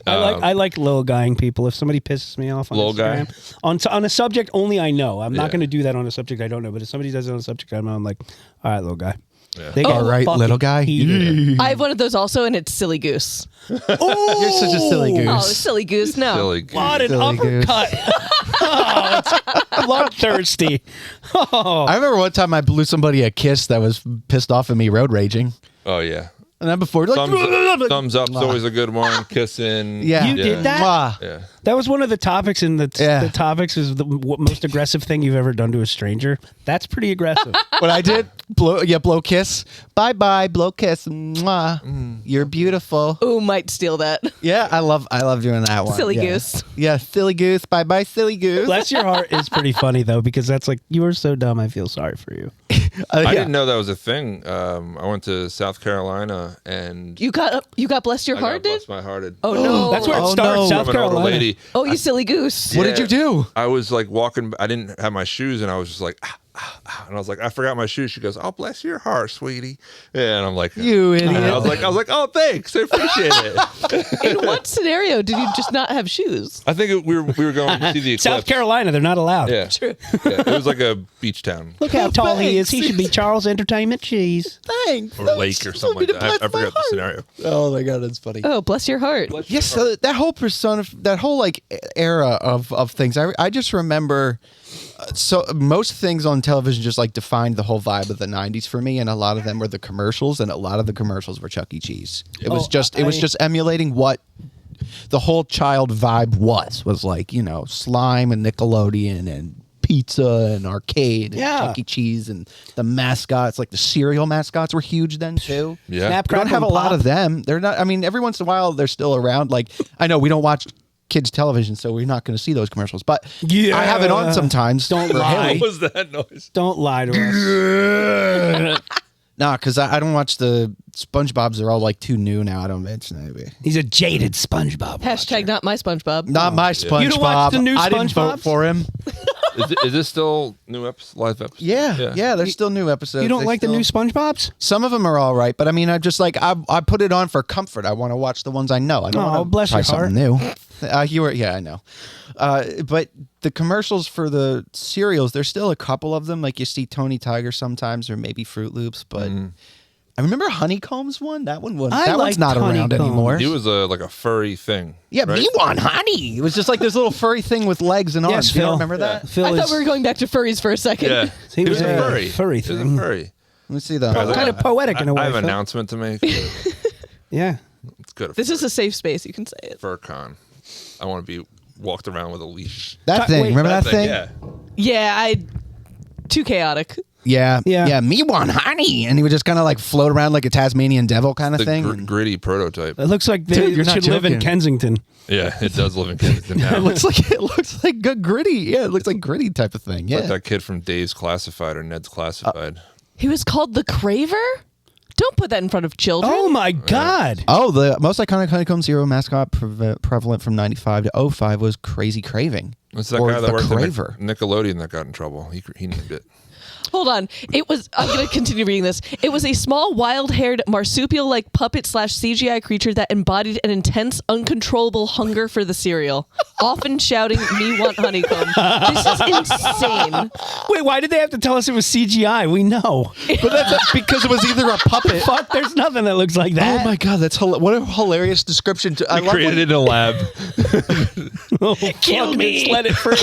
I like little guying people. If somebody pisses me off on Little guy? Instagram, on a subject only I know. I'm Yeah. not going to do that on a subject I don't know. But if somebody does it on a subject I know, I'm like, all right, little guy. Yeah. They All right, fucking little guy. heated. I have one of those also, and it's silly goose. You're such a silly goose. Oh, silly goose. No. Silly goose. What an Silly goose. uppercut. Oh, it's bloodthirsty. Oh. I remember one time I blew somebody a kiss that was pissed off at me road raging. Oh yeah. And then before, like, Thumbs up's always a good one. Kissing. yeah. You did that? Mwah. Yeah. That was one of the topics in the Yeah. topics is the most aggressive thing you've ever done to a stranger. That's pretty aggressive. What I did, blow kiss. Bye bye, blow kiss. Mwah. You're beautiful. Ooh, might steal that. Yeah, I love doing that one. Silly Yeah. goose. Yeah, silly goose. Bye bye, silly goose. Bless your heart is pretty funny though, because that's like, you were so dumb. I feel sorry for you. I Yeah. didn't know that was a thing. I went to South Carolina and You got blessed your I heart, got did? blessed my hearted. Oh no. That's where it Oh, starts. no. South From an older Carolina. lady. Oh, you silly goose. What did you do? I was like walking. I didn't have my shoes, and I was just like, and I was like, I forgot my shoes. She goes, "Oh, bless your heart, sweetie." Yeah, and I'm like, You idiot. And I was like, oh, thanks, I appreciate it. In what scenario did you just not have shoes? I think we were going to see the eclipse. South Carolina, they're not allowed. Yeah, True. yeah, it was like a beach town Look how tall he is. Thanks. He should be Charles Entertainment Cheese. Thanks. or lake or something like that. I forgot the scenario. Oh my god, that's funny. Oh, bless your heart. Yes, so that whole persona, that whole like era of things. I just remember. So most things on television just like defined the whole vibe of the '90s for me, and a lot of them were the commercials, and a lot of the commercials were Chuck E. Cheese. It was just emulating what the whole child vibe was like, you know, slime and Nickelodeon and pizza and arcade and Yeah. Chuck E. Cheese and the mascots, like the cereal mascots were huge then too. Yeah, Snap, We don't crackle, have a and lot pop. of them. They're not. I mean, every once in a while they're still around. Like I know we don't watch kids television, so we're not going to see those commercials. But Yeah. I have it on sometimes. Don't for lie. Haley. what was that noise? Don't lie to us. Nah, because I don't watch the SpongeBob's. They're all like too new now. I don't mention maybe. He's a jaded SpongeBob. Hashtag not my SpongeBob. Not my SpongeBob. You don't watch the new I didn't vote SpongeBobs? for him. Is this still new live episodes? Yeah. There's still new episodes. You don't They like the still- new SpongeBobs? Some of them are all right, but I mean, I just like I put it on for comfort. I want to watch the ones I know. I don't Oh, want to bless try your something new. I know. But the commercials for the cereals, there's still a couple of them. Like you see Tony Tiger sometimes, or maybe Fruit Loops. But I remember Honeycombs one. That one was I that one's liked not around Honeycombs. anymore. He was like a furry thing. Yeah, right? me want honey. It was just like this little furry thing with legs and arms. Yes, You don't Phil. remember that? Phil I is, thought we were going back to furries for a second. Yeah, He was a furry. furry He was thing. a furry. Let me see the. kind of poetic in a way. I have an Phil. announcement to make. Yeah. Let's go to This is a safe space. You can say it. FurCon. I want to be walked around with a leash. That thing. Remember that thing? Yeah. Yeah, too chaotic. Yeah. Me want honey, and he would just kind of like float around like a Tasmanian devil kind of The thing. gritty prototype. It looks like they Dude, you're not should live in joking. Kensington. Yeah, it does live in Kensington now. It looks like good gritty. Yeah, it looks like gritty type of thing. Yeah. Like that kid from Dave's Classified or Ned's Classified. He was called the Craver? Don't put that in front of children. Oh my God! Oh, the most iconic Honeycomb Zero mascot prevalent from 95 to 05 was Crazy Craving. It's that or guy that the worked Craver. at Nickelodeon that got in trouble. He named it. Hold on. I'm going to continue reading this. It was a small, wild-haired, marsupial-like puppet/CGI creature that embodied an intense, uncontrollable hunger for the cereal, often shouting, "Me want honeycomb." This is insane. Wait, why did they have to tell us it was CGI? We know. But that's because it was either a puppet. Fuck, there's nothing that looks like that. Oh my God, that's what a hilarious description. I love Created in a lab. Kill me. Let it free.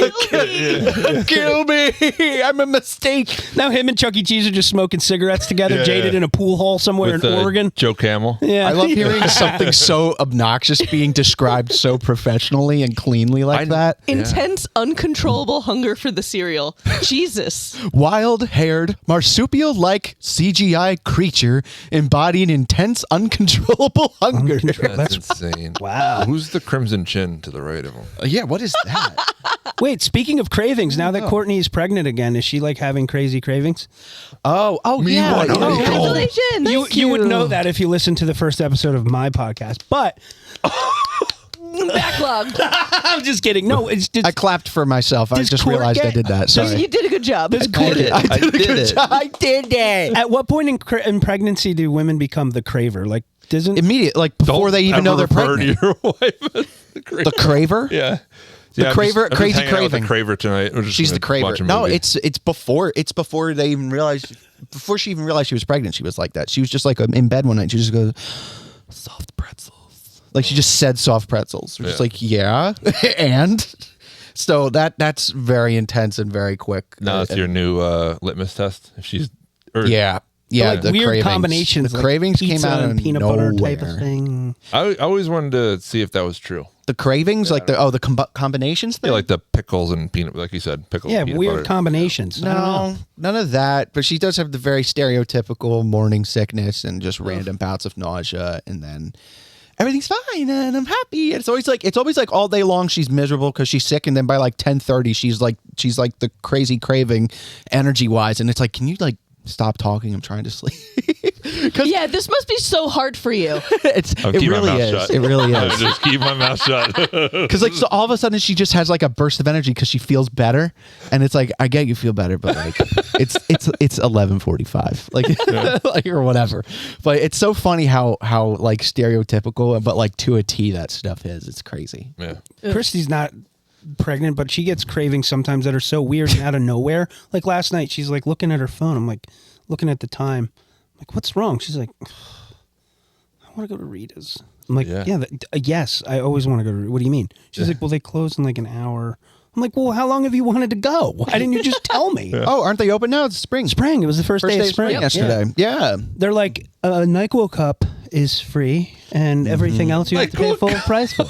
Kill me! I'm a mistake. Now him and Chuck E. Cheese are just smoking cigarettes together, Yeah, jaded yeah. in a pool hall somewhere With in Oregon. Joe Camel. Yeah, I love hearing something so obnoxious being described so professionally and cleanly like that. Intense, uncontrollable hunger for the cereal. Jesus. Wild-haired, marsupial-like CGI creature embodying intense, uncontrollable hunger. That's insane. Wow. Who's the Crimson Chin to the right of him? Yeah, what is that? Wait, speaking of cravings, now that Courtney is pregnant again, is she like having crazy cravings? Oh, yeah. want honeycomb. Congratulations. You would know that if you listened to the first episode of my podcast, but Backlog. I'm just kidding. No, it's just I clapped for myself. I Does just Court realized I get- did that. Sorry. You did a good job. Does Court- I did it. At what point in pregnancy do women become the craver? Like, doesn't Immediate, like before they even know they're refer pregnant. to your wife as the Craver. The craver? Yeah. The I'm Craver- I'm just Crazy hanging out with Craving. The Craver tonight. We're just She's the gonna watch craver. a No, movie. it's before they even realized. Before she even realized she was pregnant, she was like that. She was just like in bed one night. She just goes, "Soft pretzels." Like she just said, "Soft pretzels." We're just like, yeah, and so that's very intense and very quick. No, it's your new litmus test. If she's Yeah. like the weird cravings. combinations? The like cravings pizza came out and of peanut nowhere. butter type of thing. I always wanted to see if that was true. The cravings, like the combinations thing. Yeah, like the pickles and peanut, like you said, pickles. Yeah, and peanut weird butter. combinations. I don't know. No, none of that. But she does have the very stereotypical morning sickness and just random bouts of nausea, and then everything's fine and I'm happy. And it's always like all day long she's miserable because she's sick, and then by like 10:30 she's like the crazy craving, energy wise, and it's like, can you like stop talking? I'm trying to sleep. Yeah, this must be so hard for you. It I'll keep my really mouth is. shut. It really I is. just keep my mouth shut. Because like so all of a sudden she just has like a burst of energy because she feels better, and it's like, I get you feel better, but like it's 11:45 like or whatever. But it's so funny how like stereotypical but like to a T that stuff is. It's crazy. Yeah. Christy's not pregnant, but she gets cravings sometimes that are so weird and out of nowhere. Like last night, she's like looking at her phone. I'm like looking at the time. I'm like, what's wrong? She's like, I want to go to Rita's. I'm like, Yeah. yes, I always want to go to Rita's. What do you mean? She's like, well, they close in like an hour. I'm like, well, how long have you wanted to go? Why didn't you just tell me? Oh, aren't they open now? It's spring. Spring. It was the first day of spring. yesterday. Yeah. They're like, a NyQuil cup is free, and everything else you have to pay full price for.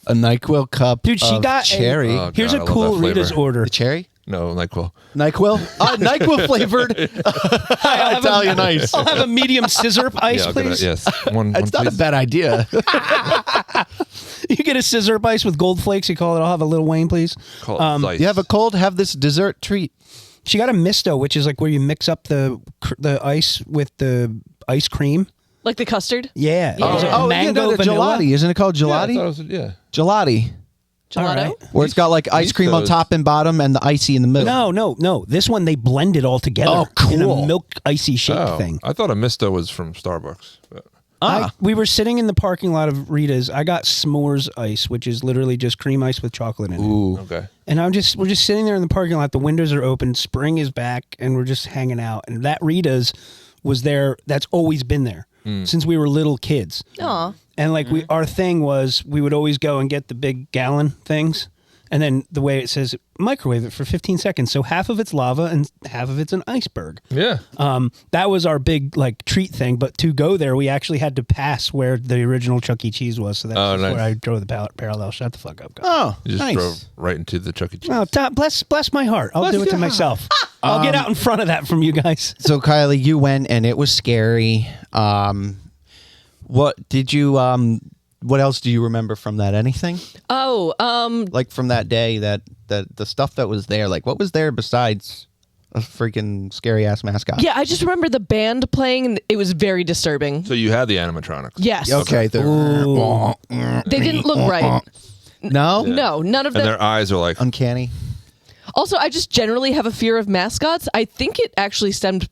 A NyQuil cup. Dude, she of got a- cherry. Oh, Here's God, a I love cool that flavor. Rita's order. The cherry. No, NyQuil. NyQuil. NyQuil flavored Italian ice. I'll have a medium scissor ice, Yeah, I'll get please. it. Yes. One, It's not a please. bad idea. You get a scissor ice with gold flakes. You call it. I'll have a Lil Wayne, please. Call it slice. You have a cold, have this dessert treat. She got a misto, which is like where you mix up the ice with the ice cream. Like the custard? Yeah. Is it mango the vanilla? gelati. Isn't it called Yeah, I gelati? thought it was- yeah. Gelati. All Gelato? right. Where it's got like ice cream on those- top and bottom and the icy in the middle. No. This one they blend it all together Oh, in a cool. milk icy shake Oh, thing. I thought a Misto was from Starbucks. But We were sitting in the parking lot of Rita's. I got s'mores ice, which is literally just cream ice with chocolate in it. Ooh. okay. And we're just sitting there in the parking lot. The windows are open. Spring is back, and we're just hanging out. And that Rita's was there. That's always been there since we were little kids. Aw. And like our thing was, we would always go and get the big gallon things, And then the way it says microwave it for 15 seconds. So half of it's lava and half of it's an iceberg. Yeah. That was our big like treat thing. But to go there, we actually had to pass where the original Chuck E. Cheese was. So that's nice. where I drew the parallel. Shut the fuck up, guys. Oh, You just nice. drove right into the Chuck E. Cheese. Oh, bless my heart. I'll do it to myself. I'll get out in front of that from you guys. So Kylie, you went and it was scary. What did you? What else do you remember from that? Anything? Like from that day, that the stuff that was there. Like what was there besides a freaking scary ass mascot? Yeah, I just remember the band playing, and it was very disturbing. So you had the animatronics. Yes. Okay. They didn't look right. No. No, none of And them. their eyes are like, Uncanny. Also, I just generally have a fear of mascots. I think it actually stemmed.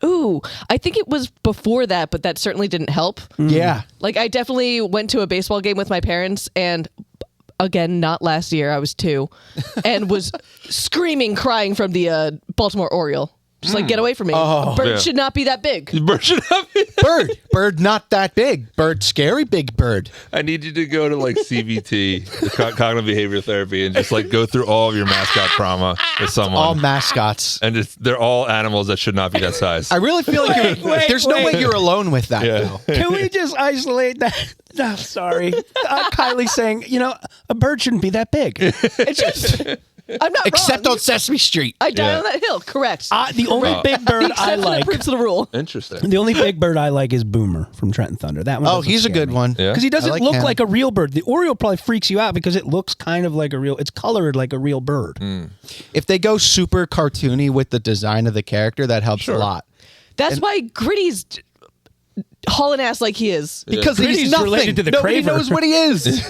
I think it was before that, but that certainly didn't help. Yeah. Like, I definitely went to a baseball game with my parents, and again, not last year, I was 2, and was screaming, crying from the Baltimore Oriole. Just like, get away from me. A bird should not be that big. bird should not be. Bird not that big. Bird scary big bird. I need you to go to like CBT, the cognitive behavior therapy, and just like go through all of your mascot trauma with someone. All mascots. And they're all animals that should not be that size. I really feel like there's no way you're alone with that. Yeah. Though. Can we just isolate that? No, sorry. Kylie saying, a bird shouldn't be that big. It's just... I'm not Except wrong. on Sesame Street. I died on that hill. Correct. The only big bird the I exception like... that proves the rule. Interesting. The only big bird I like is Boomer from Trent and Thunder. That one. Oh, doesn't he's a scare good me. one. Yeah. Because he doesn't I like look him. like a real bird. The Oriole probably freaks you out because it looks kind of like a real. It's colored like a real bird. If they go super cartoony with the design of the character, that helps a lot. That's why Gritty's hauling ass like he is. Because Gritty's he's nothing. related to the Nobody Craver. knows what he is.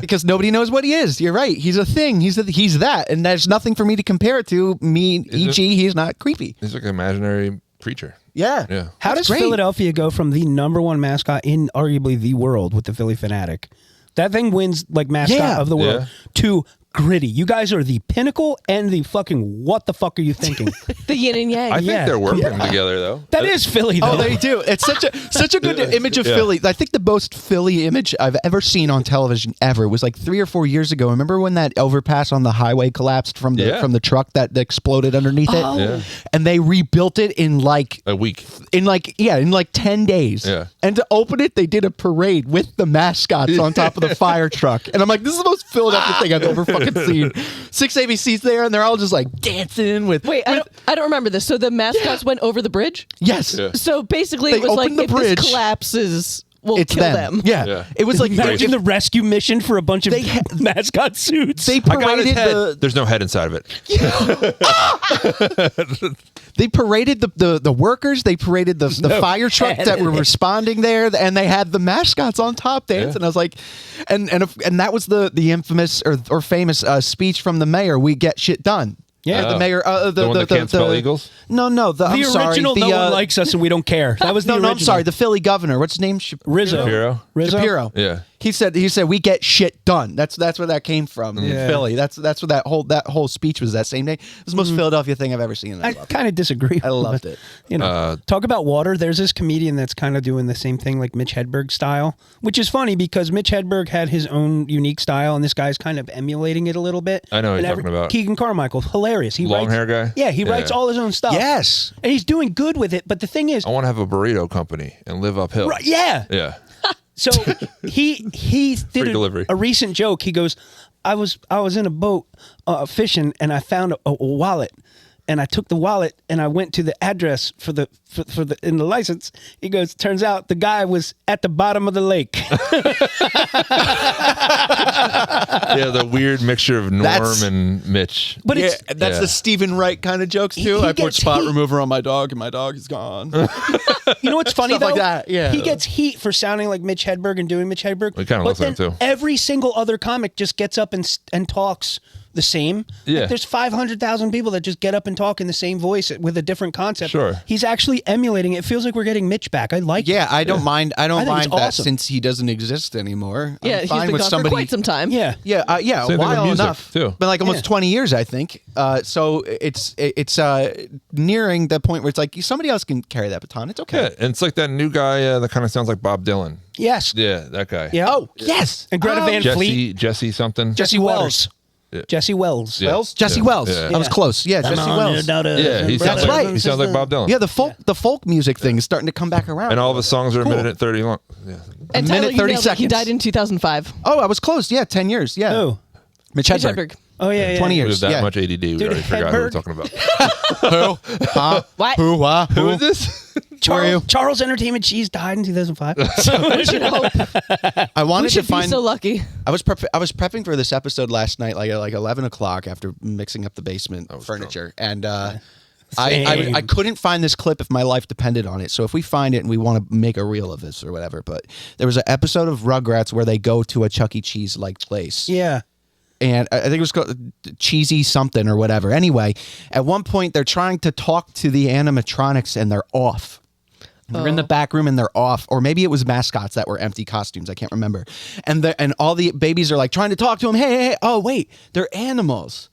Because nobody knows what he is. You're right. He's a thing. He's that, and there's nothing for me to compare it to. E.g., he's not creepy. He's like an imaginary creature. Yeah. Yeah. How That's does great. Philadelphia go from the #1 mascot in arguably the world with the Philly Fanatic? That thing wins like mascot Yeah. of the world Yeah. to Gritty. You guys are the pinnacle and the fucking what the fuck are you thinking? The yin and yang. I think Yeah. they're working together though. That is Philly though. Oh, they do. It's such a good image of Yeah. Philly. I think the most Philly image I've ever seen on television ever was like 3 or 4 years ago. Remember when that overpass on the highway collapsed from the truck that exploded underneath it? Yeah. And they rebuilt it in like A week. in 10 days. Yeah. And to open it, they did a parade with the mascots on top of the fire truck. And I'm like, this is the most Philadelphia thing I've ever fucking seen. 6 ABCs there, and they're all just like dancing with. Wait, I don't remember this. So the mascots went over the bridge? Yes. Yeah. So basically They it was like, opened the if bridge. this collapses, we'll It's kill them. them. Yeah. Yeah. It was like Imagine the rescue mission for a bunch of mascot suits. they I got his paraded head. There's no head inside of it. They paraded the workers. They paraded the fire truck that were responding there, and they had the mascots on top dancing. Yeah. I was like, and that was the infamous or famous speech from the mayor. We get shit done. Yeah. The mayor. The one that can't spell eagles? No. I'm the sorry. original no one likes us and we don't care. That was the no. original. I'm sorry. The Philly governor. What's his name? Rizzo. Shapiro? Shapiro. Yeah. He said we get shit done. That's where that came from in Philly. That's what that whole speech was that same day. It was the most Philadelphia thing I've ever seen. And I I loved it. kind of disagree. I loved it. Talk about water. There's this comedian that's kind of doing the same thing, like Mitch Hedberg style, which is funny because Mitch Hedberg had his own unique style, and this guy's kind of emulating it a little bit. I know what And you're talking about. Keegan Carmichael, hilarious. He Long writes, hair guy? Yeah, he Yeah. writes all his own stuff. Yes. and he's doing good with it. But the thing is, I want to have a burrito company and live uphill. right, yeah. Yeah. So he did delivery. a recent joke. He goes, I was in a boat fishing, and I found a wallet. And I took the wallet and I went to the address for the in the license. He goes, turns out the guy was at the bottom of the lake. Yeah, the weird mixture of Norm That's- and Mitch. But it's that's Yeah. the Stephen Wright kind of jokes too. He I put gets spot heat. remover on my dog, and my dog is gone. you know what's funny Stuff though? like that, yeah. He gets heat for sounding like Mitch Hedberg and doing Mitch Hedberg. He kinda but looks like then him, too. every single other comic just gets up and talks the same. Yeah. Like, there's 500,000 people that just get up and talk in the same voice with a different concept. Sure. He's actually emulating it. It feels like we're getting Mitch back. I like Yeah, I don't mind. I don't I think it's mind that awesome. since he doesn't exist anymore. Yeah, I'm he's fine been with gone somebody. for quite some time. Yeah. Yeah, Same a thing with while music, enough. too. But like almost Yeah. 20 years, I think. So it's nearing the point where it's like somebody else can carry that baton. It's okay. Yeah, and it's like that new guy that kind of sounds like Bob Dylan. Yes. Yeah, that guy. Yeah. Oh, yes. And Greta Van Fleet. Jesse something. Jesse Wells. Jesse Wells. Yeah. Wells? Jesse Yeah. Wells. Yeah. I was close. Yeah, Jesse Wells. Yeah, he sounds That's like right. he sounds like Bob Dylan. Yeah, the folk music thing is starting to come back around. And all of his songs are a minute and 30 long. Yeah. And minute, Tyler, you 30 nailed it. He seconds. died in 2005. Oh, I was close. Yeah, 10 years. Yeah. Who? Mitch Mitch Hedberg. Hedberg. Oh, yeah. 20 It years. was that yeah. much ADD. We already forgot who we were Hedberg. talking about. Who? Huh? What? Who? Who is this? Charles Entertainment Cheese died in 2005. We should hope. I wanted We to should be find. so lucky. I was prepping for this episode last night, like 11 o'clock after mixing up the basement furniture, and I couldn't find this clip if my life depended on it. So if we find it and we want to make a reel of this or whatever, but there was an episode of Rugrats where they go to a Chuck E. Cheese like place. Yeah. And I think it was called Cheesy something or whatever. Anyway, at one point they're trying to talk to the animatronics and they're off. They're in the back room and they're off, or maybe it was mascots that were empty costumes. I can't remember. And all the babies are like trying to talk to them. Hey, oh wait, they're animals.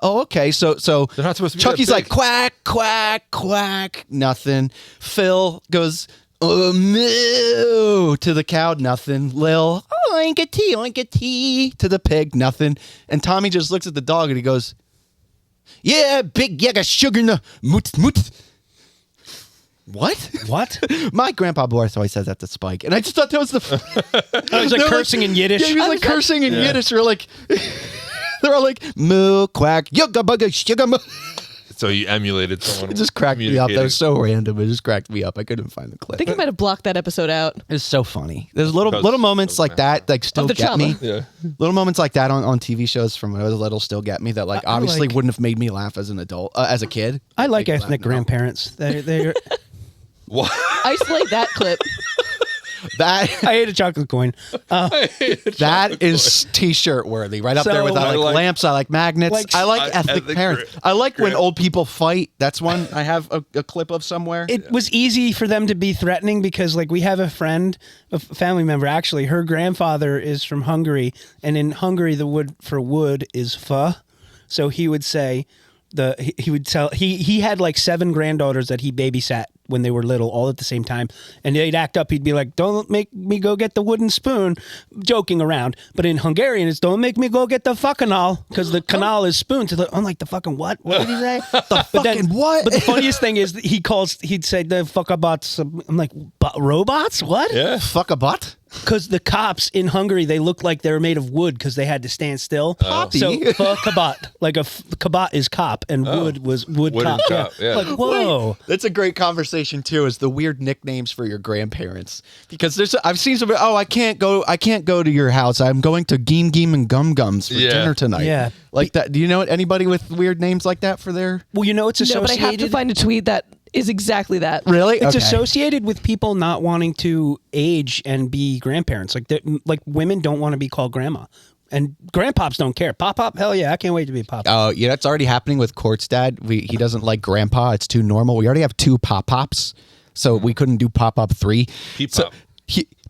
Oh, okay. So They're not supposed to be Chucky's that like big. quack, quack, quack. Nothing. Phil goes moo to the cow. Nothing. Lil oink a tea to the pig. Nothing. And Tommy just looks at the dog and he goes, "Yeah, big yeah, got sugar in the moot moot." What? My grandpa Boris always says that to Spike, and I just thought that was the. I was like They're cursing in Yiddish. Yeah, he was like cursing in Yiddish. They're like, they're all like moo quack yucca bugga sugar moo. So you emulated someone. It just cracked me up. That was so random. It just cracked me up. I couldn't find the clip. I think I might have blocked that episode out. It's so funny. There's little moments like that like still Of the get trauma. me. Yeah. Little moments like that on TV shows from when I was little still get me. That like obviously like- wouldn't have made me laugh as an adult, as a kid. I like Make me ethnic laugh now. grandparents. They're What? Isolate that clip. That I ate a chocolate coin. that is t-shirt worthy, right up there with I So- like lamps, I like magnets, Like- I like ethnic ethnic parents. I like when old people fight. That's one I have a clip of somewhere. It was easy for them to be threatening because, like, we have a friend, a family member, actually, her grandfather is from Hungary, and in Hungary, the wood for wood is pho. So he would say, he would tell, he had like 7 granddaughters that he babysat when they were little, all at the same time, and they'd act up. He'd be like, "Don't make me go get the wooden spoon," joking around. But in Hungarian, it's "Don't make me go get the fucking," because the canal is spoon. So I'm like, the fucking what? What did he say? The fucking what? But the funniest thing is he'd say the fuckabots. I'm like, robots? What? Yeah. Fuck a butt. Because the cops in Hungary, they look like they were made of wood because they had to stand still. Poppy. So kabot, like kabot is cop, and wood was wood Wooden cop. cop, yeah. Like, whoa. That's a great conversation too. Is the weird nicknames for your grandparents? Because I've seen some. Oh, I can't go to your house. I'm going to Geem Geem and Gum Gums for Yeah. dinner tonight. Yeah. like that. Do you know anybody with weird names like that for their? Well, you know, it's No, but I associated. have to find a tweet that is exactly that. Really? It's Okay. associated with people not wanting to age and be grandparents. Like women don't want to be called grandma, and grandpops don't care. Pop, hell yeah, I can't wait to be pop. Oh, yeah, that's already happening with Court's dad. He doesn't like grandpa. It's too normal. We already have 2 pop-pops, so we couldn't do pop-up 3. Peep-pop.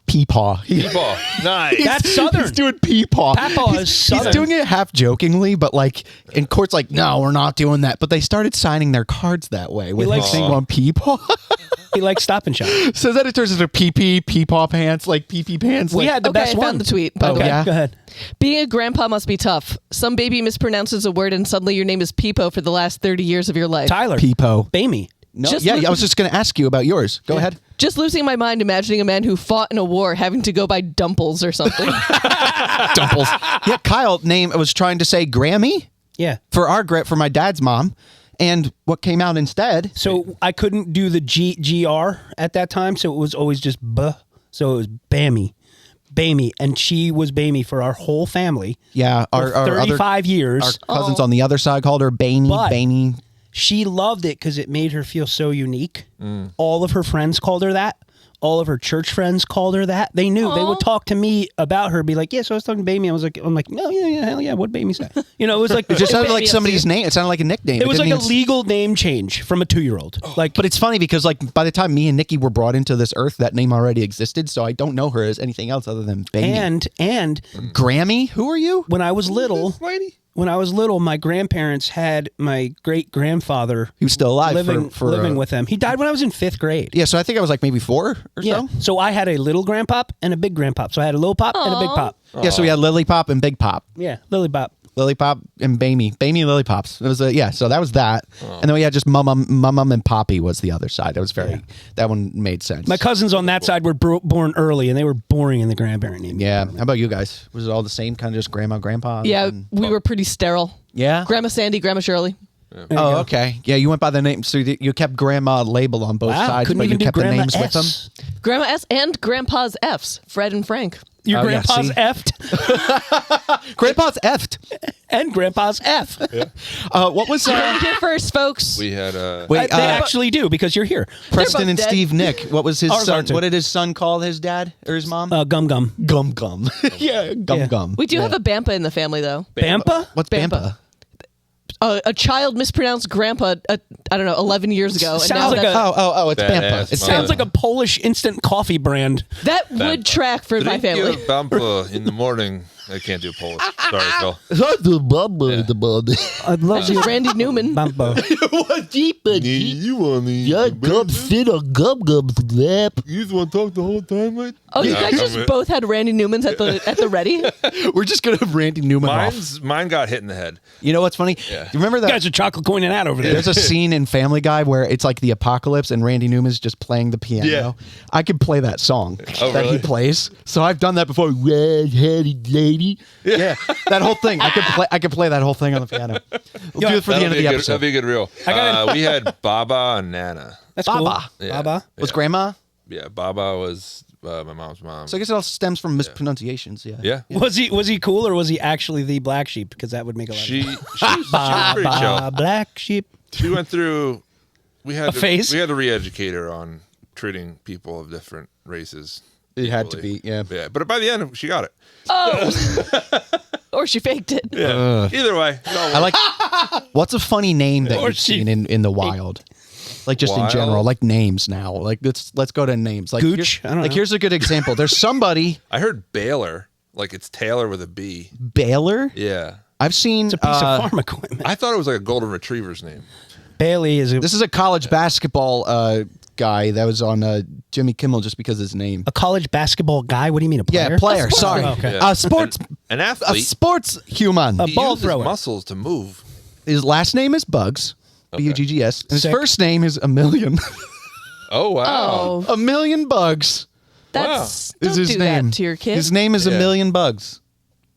Peepaw. Peep-paw. Nice. That's southern. He's doing peepaw. Papaw is He's southern. doing it half jokingly, but like, and Court's like, no, we're not doing that. But they started signing their cards that way with likes- saying on peepaw. He likes Stop and Shop. So then it turns into peepaw pants, like pee pants. We like, had the Okay, best I one. found the tweet, by the Okay, way. yeah? go ahead. Being a grandpa must be tough. Some baby mispronounces a word and suddenly your name is Peepo for the last 30 years of your life. Tyler. peepo. Bamey. No, Just yeah, look- I was just going to ask you about yours. Go ahead. Just losing my mind imagining a man who fought in a war having to go by Dumples or something. Dumples. Yeah, Kyle was trying to say Grammy Yeah. for my dad's mom, and what came out instead? So I couldn't do the GR at that time, so it was always just B. So it was Bammy. And she was Bamey for our whole family. Yeah, For our 35 other years. our cousins on the other side called her Baney. But- Baney. She loved it because it made her feel so unique. All of her friends called her that. all of her church friends called her that. They knew. They would talk to me about her, be like, yeah, so I was talking to Baby. I'm like, no, yeah, hell yeah, what'd Baby say? You know, it was like It just sounded like somebody's name. It sounded like a nickname. it was like a didn't mean- legal name change from a 2-year-old. Like, But it's funny because like by the time me and Nikki were brought into this earth, that name already existed. So I don't know her as anything else other than Baby. and Grammy, who are you? when I was little, my grandparents had my great grandfather He was still alive living with them. He died when I was in 5th grade. Yeah, so I think I was like maybe 4 or Yeah. so. So I had a little grandpop and a big grandpop. So I had a little pop and a big pop. Yeah, so we had Lily Pop and Big Pop. Yeah, Lily Pop. Lily Pop and Bamey. Bamey and Lily Pops. It was so that was that. And then we had just Mum and Poppy was the other side. That was that one made sense. My cousins on that side were born early, and they were boring in the grandparent name. Yeah. How about you guys? Was it all the same, kind of just grandma, grandpa? Yeah, we were pretty sterile. Yeah? Grandma Sandy, Grandma Shirley. Oh, okay. Yeah, you went by the name. So you kept grandma label on both sides, couldn't but even you do kept the Grandma names with them? S. Grandma S and Grandpa's F's, Fred and Frank. Your Oh, yeah, grandpa's see? effed Grandpa's effed. and grandpa's F. What was Here first, folks. We had wait? They actually do because you're here. Preston both and dead. Steve Nick. What was his Ours son? are too. What did his son call his dad or his mom? Gum Gum. Gum Gum. Yeah, Gum Yeah. Gum. We do have a Bampa in the family, though. Bampa? What's Bampa. Bampa? A child mispronounced Grandpa, I don't know, 11 years ago. And Sounds now like that's- Oh, it's Badass Bampa. It Sounds like a Polish instant coffee brand. that would track for my drink family. your bampa in the morning. I can't do Polish. Sorry, Phil. I'd love She's Randy Newman. Bampa. You want me? sit on Gum Gum's lap. You just want to talk the whole time, mate? Oh, you guys just both had Randy Newmans at the ready? We're just gonna have Randy Newman off. Mine got hit in the head. You know what's funny? Yeah. You remember You that? guys are chocolate coining out over there. There's a scene in Family Guy where it's like the apocalypse and Randy Newman's just playing the piano. Yeah. I could play that song that he really? plays. So I've done that before. Red-headed lady. Yeah. That whole thing. I could play that whole thing on the piano. We'll do it for the end of the That'll episode. be a good reel. We had Baba and Nana. That's Baba. cool. Yeah. Baba. Was grandma? Yeah, Baba was my mom's mom. So I guess it all stems from mispronunciations. Yeah. yeah. Was he cool or was he actually the black sheep? Because that would make a lot She of was pretty chill. black sheep. She went through. We had A phase? We had to re-educate her on treating people of different races. It had to equally. be, yeah. Yeah, but by the end, she got it. Or she faked it. Yeah. Either way. I like. What's a funny name that Or you've she- seen in the wild? Like just in Wild? general, like names now. Like let's go to names. Like Gooch? I don't know. here's a good example. There's somebody I heard Baylor, like it's Taylor with a B. Baylor. Yeah. I've seen It's a piece of farm equipment. I thought it was like a golden retriever's name. Bailey is This is a college basketball guy that was on Jimmy Kimmel just because of his name. a college basketball guy. What do you mean, a player? Yeah, player. Sorry, Oh, okay. Yeah. sports. An A athlete. sports human. He ball uses thrower. muscles to move. His last name is Bugs. Buggs. And his Sick. first name is A Million. Oh wow. Oh, A Million Bugs that's is don't his do name. that to your kid. His name is A Yeah. Million Bugs.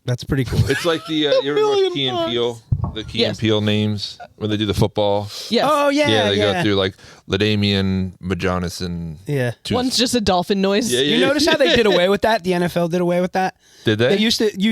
That's pretty cool. It's like the you ever watch Key and Peele? The Key and Yes. Peele names when they do the football. Yes. Oh yeah, They go through like Ladamian, Majonis, and Yeah. Tooth. One's just a dolphin noise. Yeah, You notice how they did away with that? The NFL did away with that. Did they? They used to. You